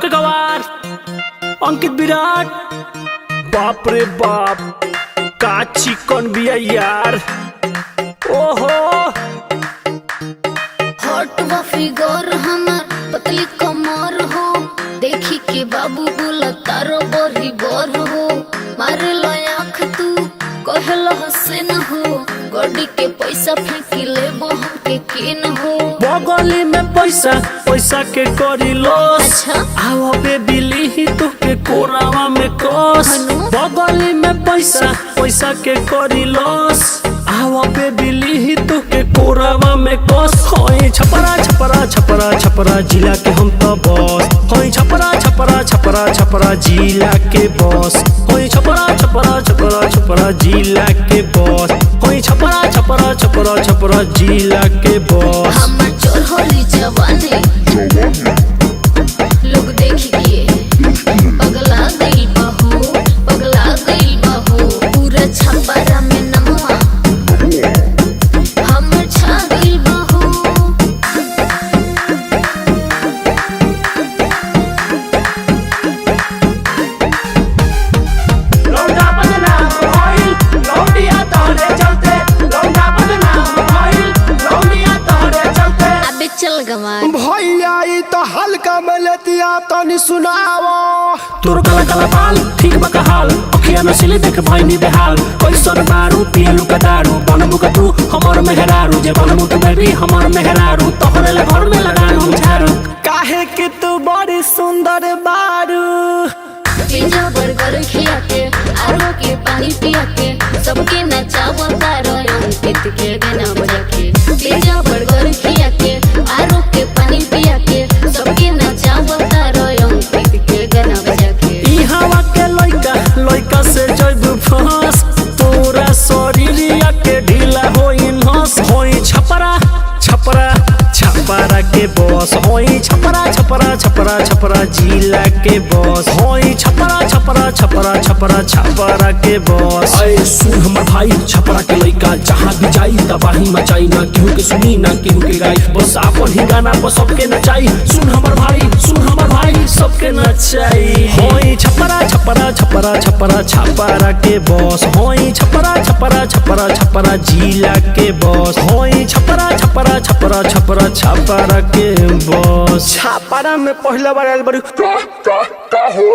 के गवार अंकित विराट। बाप रे बाप का चिकन बिया यार। ओहो हॉट व फिगर हमार पतली कमर हो, देखी के बाबू बोला तारो बड़ी बर हो। मारे लो आँख तू कहल हसे न हो, गड्डी के पैसा फेंकी ले बहन के किन हो। बगली में पैसा पैसा के करी लॉस। अच्छा आओ बेबी ली तो के कोरावा में कस। बगली में पैसा पैसा के करी लॉस। आओ बेबी ली तो के कोरावा में कस। होई छपरा छपरा छपरा छपरा जिला के हम तो बॉस। होई छपरा छपरा छपरा छपरा जिला के बॉस। होई छपरा छपरा छपरा छपरा जिला के बॉस। होई छपरा छपरा छपरा छपरा जिला के बॉस। हमर चोर होली जवानी लोग देखी के पगला गई बहू, पगला गई बहू। पूरा छपरा में नमवा हमर छा गई बहू। लौंडा बदनाम होइल लौंडिया तोहरे चलते। लौंडा बदनाम होइल लौंडिया तोहरे चलते। अबे चल गवार भैया ई तो हल्का में लेतिया तनी सुनावो। तोर काला काला बाल ठीक बका हाल। अखिया नसीली देख भइनी बेहाल। कैसन मारू पियलू का दारू। बनबू का तू हमर मेहरारू। जे बनबू तू बेबी हमर मेहरारू। तोहरे ले घर में लगानू झाड़ू। काहे कि तू बड़ी सुंदर बारू। पिज्जा बर्गर खिया के आरो के पानी पिया के सबके नचावा तारो अंकित के गाना बजा के। पिज्जा बर्गर खिया के आरो के पानी पिया के सबके नचावा तारो अंकित के गाना बजा के। ई हवा के लइका लइका से जइबू फंस। तोरा शरीरिया के ढीला होई नस। होई छपरा छपरा छपरा के बॉस। होई छपरा छपरा छपरा छपरा जिला के बॉस। होई छपरा छपरा छपरा छपरा छपरा के बॉस। अरे सुन हमर भाई छपरा के लइका जहाँ भी जाई तबाही मचाई। ना केहू के सुनी ना केहू के गाई, बस आपन ही गाना पर सबके नचाई। सुन हमर भाई सबके नचाई। होई छपरा छपरा छपरा छपरा छपरा के बॉस। होई छपरा छपरा छपरा छपरा जिला के बॉस। होई छपरा छपरा छपरा छपरा छपरा के बॉस। छापारा में पहला बार आयल बड़ी का हो